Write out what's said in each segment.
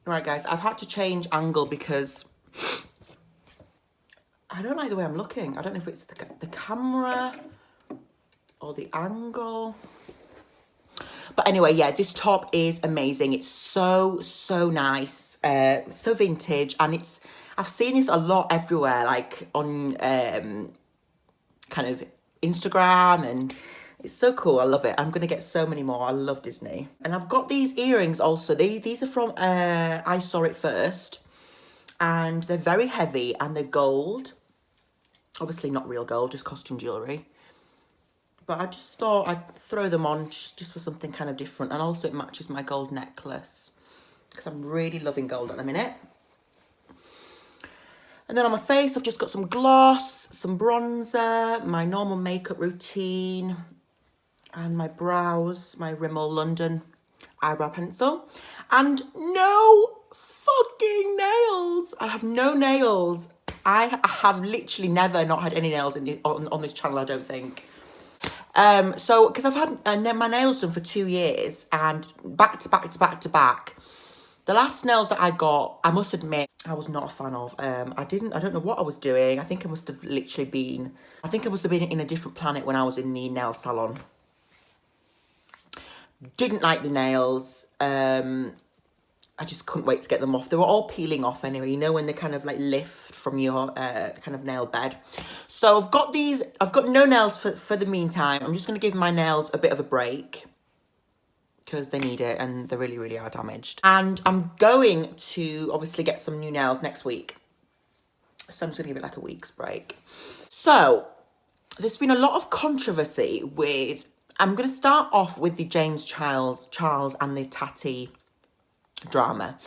Right, guys, I've had to change angle because I don't like the way I'm looking. I don't know if it's the camera or the angle. But anyway, yeah, this top is amazing. It's so, so nice, so vintage. And I've seen this a lot everywhere, like on kind of Instagram, and it's so cool. I love it. I'm going to get so many more. I love Disney. And I've got these earrings also. These are from I Saw It First. And they're very heavy and they're gold. Obviously not real gold, just costume jewellery. But I just thought I'd throw them on just for something kind of different. And also it matches my gold necklace, because I'm really loving gold at the minute. And then on my face, I've just got some gloss, some bronzer, my normal makeup routine, and my brows, my Rimmel London eyebrow pencil. And no fucking nails. I have no nails. I have literally never not had any nails on this channel, I don't think. So, because I've had my nails done for 2 years, and back to back to back to back. The last nails that I got, I must admit, I was not a fan of. I don't know what I was doing. I think I must have been in a different planet when I was in the nail salon. Didn't like the nails. I just couldn't wait to get them off. They were all peeling off anyway, you know, when they kind of like lift from your kind of nail bed. So I've got no nails for the meantime. I'm just going to give my nails a bit of a break, because they need it and they really, really are damaged. And I'm going to obviously get some new nails next week. So I'm just going to give it like a week's break. So there's been a lot of controversy with, I'm going to start off with the Charles and the Tati drama.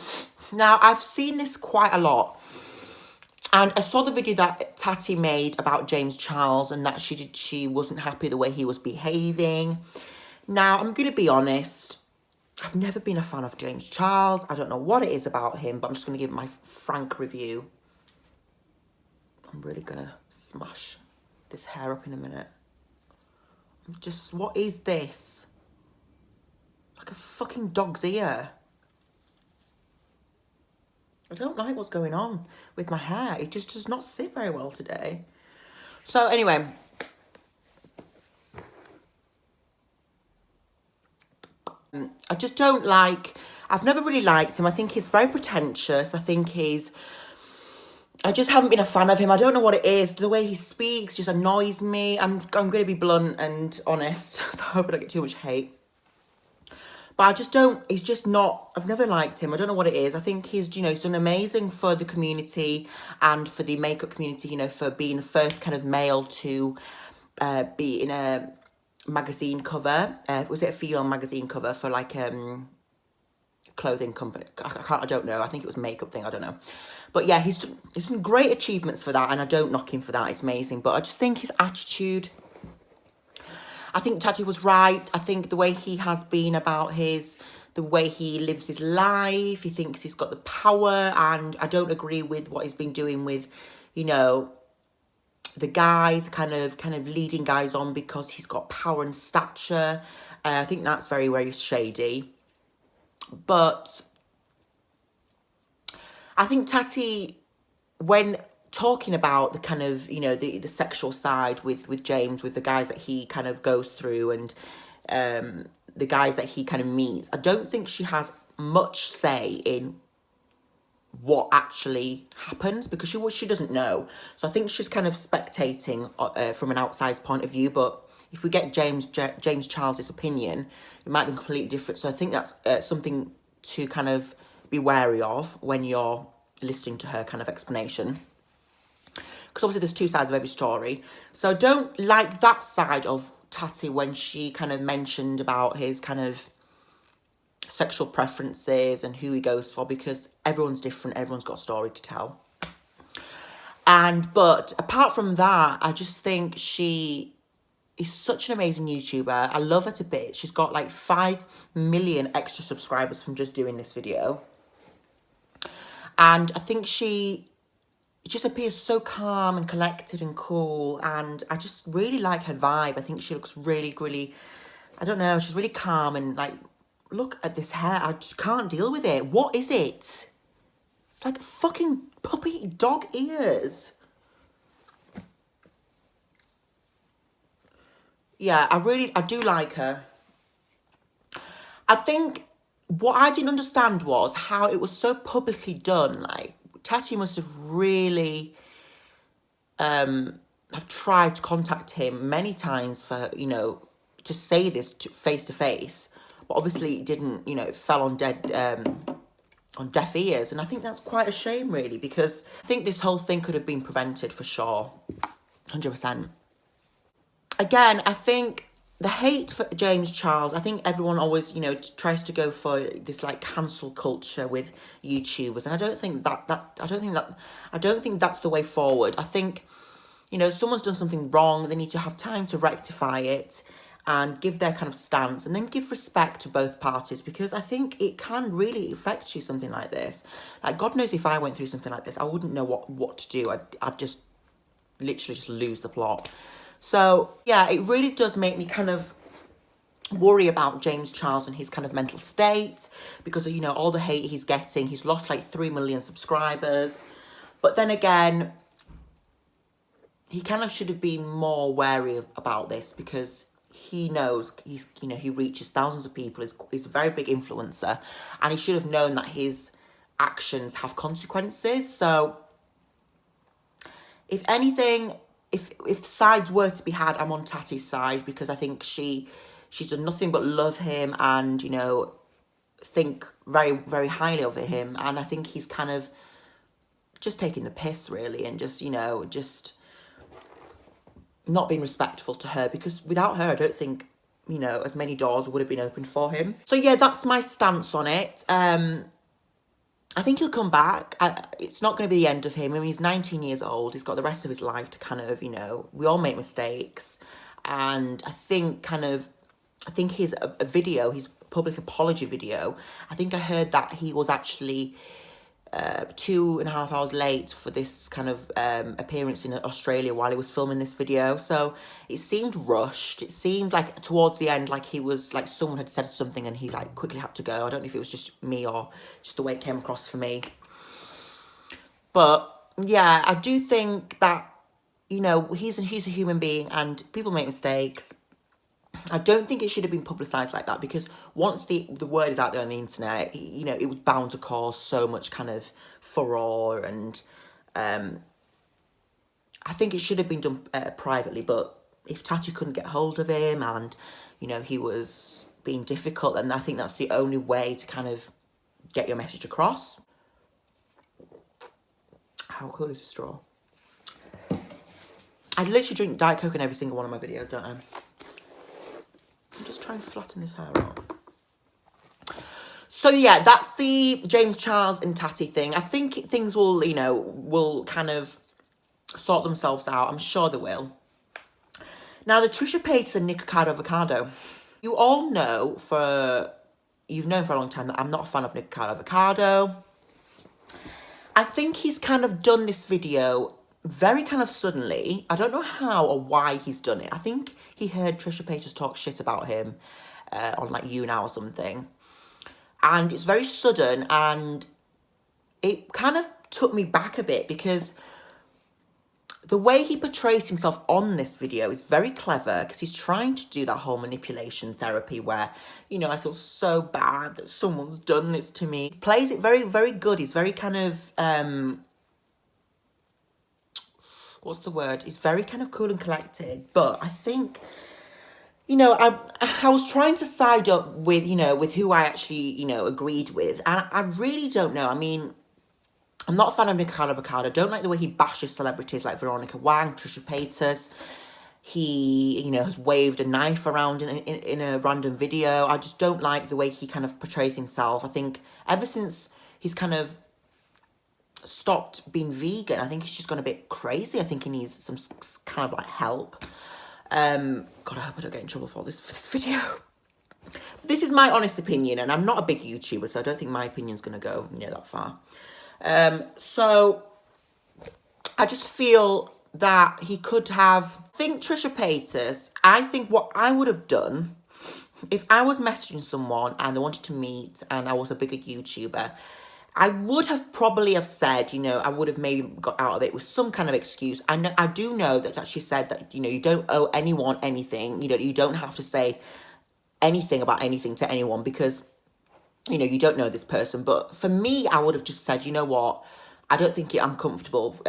Now, I've seen this quite a lot. And I saw the video that Tati made about James Charles, and that she wasn't happy the way he was behaving. Now, I'm going to be honest, I've never been a fan of James Charles. I don't know what it is about him, but I'm just going to give my frank review. I'm really going to smash this hair up in a minute. What is this? Like a fucking dog's ear. I don't like what's going on with my hair. It just does not sit very well today. So anyway, I just don't like, I've never really liked him. I think he's very pretentious. I just haven't been a fan of him. I don't know what it is. The way he speaks just annoys me. I'm going to be blunt and honest, so I hope I don't get too much hate. But I just don't, he's just not, I've never liked him. I don't know what it is. I think he's done amazing for the community and for the makeup community, for being the first kind of male to be in a magazine cover. Was it a female magazine cover for like clothing company? I don't know. I think it was a makeup thing. I don't know. But yeah, he's some great achievements for that, and I don't knock him for that. It's amazing. But I just think his attitude, I think Tati was right. I think the way he has been about the way he lives his life, he thinks he's got the power, and I don't agree with what he's been doing with, the guys, kind of leading guys on because he's got power and stature. I think that's very, very shady. But I think Tati, when talking about the kind of, the sexual side with James, with the guys that he kind of goes through, and the guys that he kind of meets, I don't think she has much say in what actually happens, because she doesn't know. So I think she's kind of spectating from an outside point of view. But if we get James Charles's opinion, it might be completely different. So I think that's something to kind of be wary of when you're listening to her kind of explanation. Because obviously there's two sides of every story. So I don't like that side of Tati when she kind of mentioned about his kind of sexual preferences and who he goes for, because everyone's different, everyone's got a story to tell. But apart from that, I just think she is such an amazing YouTuber. I love her to bits. She's got like 5 million extra subscribers from just doing this video. And I think she just appears so calm and collected and cool. And I just really like her vibe. I think she looks really, really, I don't know, she's really calm. And like, look at this hair. I just can't deal with it. What is it? It's like fucking puppy dog ears. Yeah, I do like her. I think what I didn't understand was how it was so publicly done. Like, Tati must have really have tried to contact him many times for, you know, to say this face to face. But obviously it didn't, you know, it fell on deaf ears. And I think that's quite a shame, really, because I think this whole thing could have been prevented for sure. 100%. Again, I think the hate for James Charles, I think everyone always, you know, tries to go for this like cancel culture with YouTubers, and I don't think that's the way forward. I think, you know, someone's done something wrong, they need to have time to rectify it and give their kind of stance, and then give respect to both parties, because I think it can really affect you, something like this. Like, God knows if I went through something like this, I wouldn't know what to do. I'd just literally just lose the plot. So, yeah, it really does make me kind of worry about James Charles and his kind of mental state, because of, you know, all the hate he's getting. He's lost like 3 million subscribers. But then again, he kind of should have been more wary about this, because he knows he reaches thousands of people. He's a very big influencer, and he should have known that his actions have consequences. So, if anything, if sides were to be had, I'm on Tati's side, because I think she's done nothing but love him and, you know, think very, very highly of him. And I think he's kind of just taking the piss, really, and just, you know, just not being respectful to her, because without her, I don't think, you know, as many doors would have been opened for him. So yeah, that's my stance on it. I think he'll come back. It's not going to be the end of him. I mean, he's 19 years old. He's got the rest of his life to kind of, you know, we all make mistakes. And I think his his public apology video, I think I heard that he was actually 2.5 hours late for this kind of appearance in Australia while he was filming this video. So it seemed rushed. It seemed like towards the end, like he was, like someone had said something and he like quickly had to go. I don't know if it was just me or just the way it came across for me. But yeah, I do think that, you know, he's a human being and people make mistakes. I don't think it should have been publicised like that, because once the word is out there on the internet, you know, it was bound to cause so much kind of furore, and I think it should have been done privately. But if Tati couldn't get hold of him and, you know, he was being difficult, then I think that's the only way to kind of get your message across. How cool is this straw? I literally drink Diet Coke in every single one of my videos, don't I? I'm just trying to flatten his hair out. So yeah, that's the James Charles and Tati thing. I think things will, you know, will kind of sort themselves out. I'm sure they will. Now, the Trisha Paytas and Nikocado avocado. You all know you've known for a long time that I'm not a fan of Nikocado avocado. I think he's kind of done this video very kind of suddenly. I don't know how or why he's done it. I think he heard Trisha Paytas talk shit about him on like You Now or something. And it's very sudden, and it kind of took me back a bit, because the way he portrays himself on this video is very clever, because he's trying to do that whole manipulation therapy where, you know, I feel so bad that someone's done this to me. He plays it very, very good. He's very kind of what's the word? He's very kind of cool and collected. But I think, you know, I was trying to side up with, you know, with who I actually, you know, agreed with. And I really don't know. I mean, I'm not a fan of Nikocado avocado. I don't like the way he bashes celebrities like Veronica Wang, Trisha Paytas. He, you know, has waved a knife around in a random video. I just don't like the way he kind of portrays himself. I think ever since he's kind of stopped being vegan, I think he's just gone a bit crazy. I think he needs some kind of like help. God, I hope I don't get in trouble for this video. This is my honest opinion, and I'm not a big YouTuber, so I don't think my opinion's going to go near that far. So I just feel that he could have, Trisha Paytas, I think what I would have done if I was messaging someone and they wanted to meet and I was a bigger YouTuber, I would have probably have said, you know, I would have maybe got out of it with some kind of excuse. I do know that she said that, you know, you don't owe anyone anything. You don't have to say anything about anything to anyone because, you know, you don't know this person. But for me, I would have just said, you know what, I don't think I'm comfortable,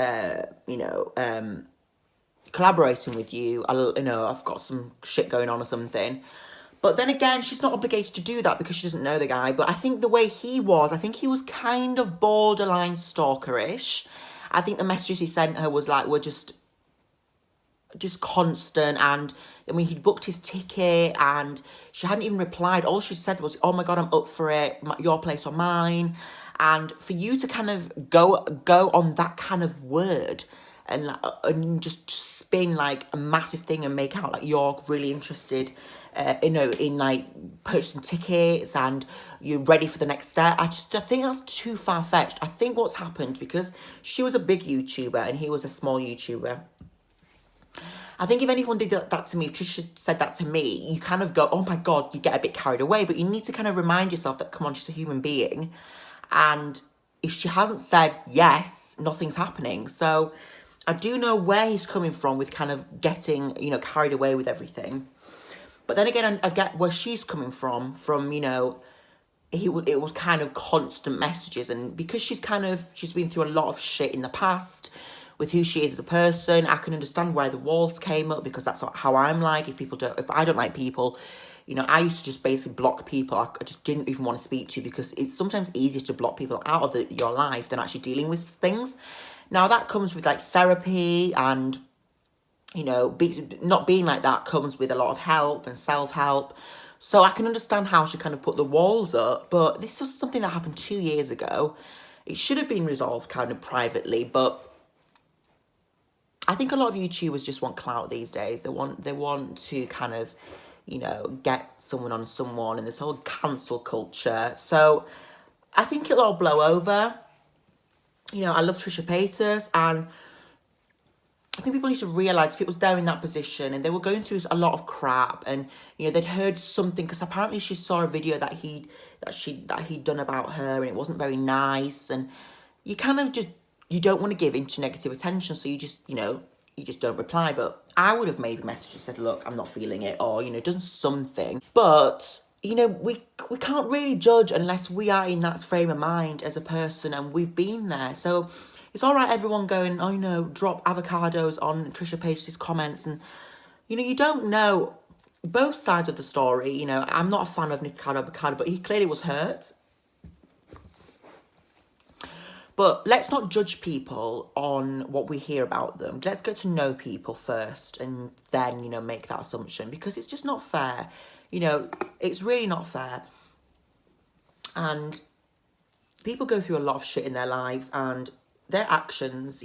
collaborating with you. I've got some shit going on or something. But then again, she's not obligated to do that because she doesn't know the guy. But I think the way he was, I think he was kind of borderline stalkerish. I think the messages he sent her were just constant. And I mean, he'd booked his ticket and she hadn't even replied. All she said was, oh my God, I'm up for it. Your place or mine. And for you to kind of go on that kind of word and just spin like a massive thing and make out like you're really interested, in like purchasing tickets and you're ready for the next step. I think that's too far-fetched. I think what's happened, because she was a big YouTuber and he was a small YouTuber, I think if anyone did that to me, if Trisha said that to me, you kind of go, oh my God, you get a bit carried away. But you need to kind of remind yourself that, come on, she's a human being. And if she hasn't said yes, nothing's happening. So I do know where he's coming from with kind of getting, carried away with everything. But then again, I get where she's coming from, it was kind of constant messages. And because she's been through a lot of shit in the past with who she is as a person, I can understand why the walls came up, because that's how I'm like. If I don't like people, I used to just basically block people I just didn't even want to speak to, because it's sometimes easier to block people out of your life than actually dealing with things. Now, that comes with, like, therapy and, not being like that comes with a lot of help and self-help. So I can understand how she kind of put the walls up, but this was something that happened 2 years ago. It should have been resolved kind of privately, but I think a lot of YouTubers just want clout these days. They want to kind of, get someone on someone, and this whole cancel culture. So I think it'll all blow over. I love Trisha Paytas, and I think people need to realise if it was there in that position and they were going through a lot of crap, and they'd heard something, because apparently she saw a video that he'd done about her and it wasn't very nice, and you kind of just, you don't want to give into negative attention, so you just don't reply. But I would have maybe messaged and said, look, I'm not feeling it, or done something. But we can't really judge unless we are in that frame of mind as a person and we've been there. So it's all right, everyone going, oh, drop avocados on Trisha Paytas' comments. And, you don't know both sides of the story. I'm not a fan of Nikocado avocado, but he clearly was hurt. But let's not judge people on what we hear about them. Let's get to know people first and then, make that assumption, because it's just not fair. It's really not fair. And people go through a lot of shit in their lives, and their actions,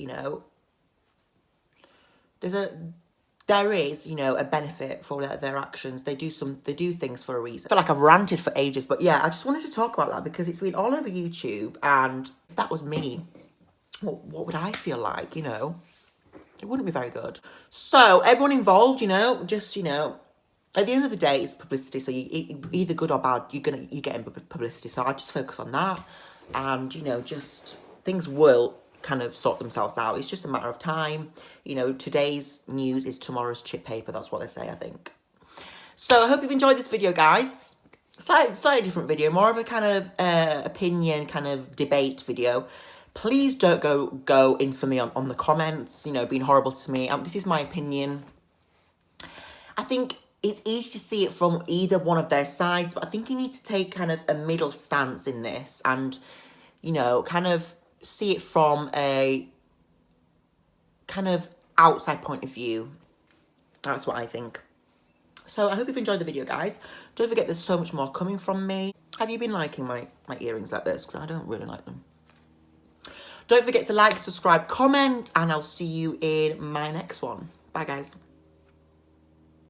there is a benefit for their actions. They do things for a reason. I feel like I've ranted for ages, but yeah, I just wanted to talk about that because it's been all over YouTube, and if that was me, what would I feel like, It wouldn't be very good. So everyone involved, just, at the end of the day, it's publicity. So you either good or bad, you're getting publicity. So I just focus on that, and just things will kind of sort themselves out. It's just a matter of time. Today's news is tomorrow's chip paper. That's what they say, I think. So I hope you've enjoyed this video, guys. Slightly different video, more of a kind of opinion, kind of debate video. Please don't go in for me on the comments, being horrible to me. This is my opinion. I think it's easy to see it from either one of their sides, but I think you need to take kind of a middle stance in this and, kind of see it from a kind of outside point of view. That's what I think. So I hope you've enjoyed the video, guys. Don't forget there's so much more coming from me. Have you been liking my earrings like this? Because I don't really like them. Don't forget to like, subscribe, comment, and I'll see you in my next one. Bye, guys.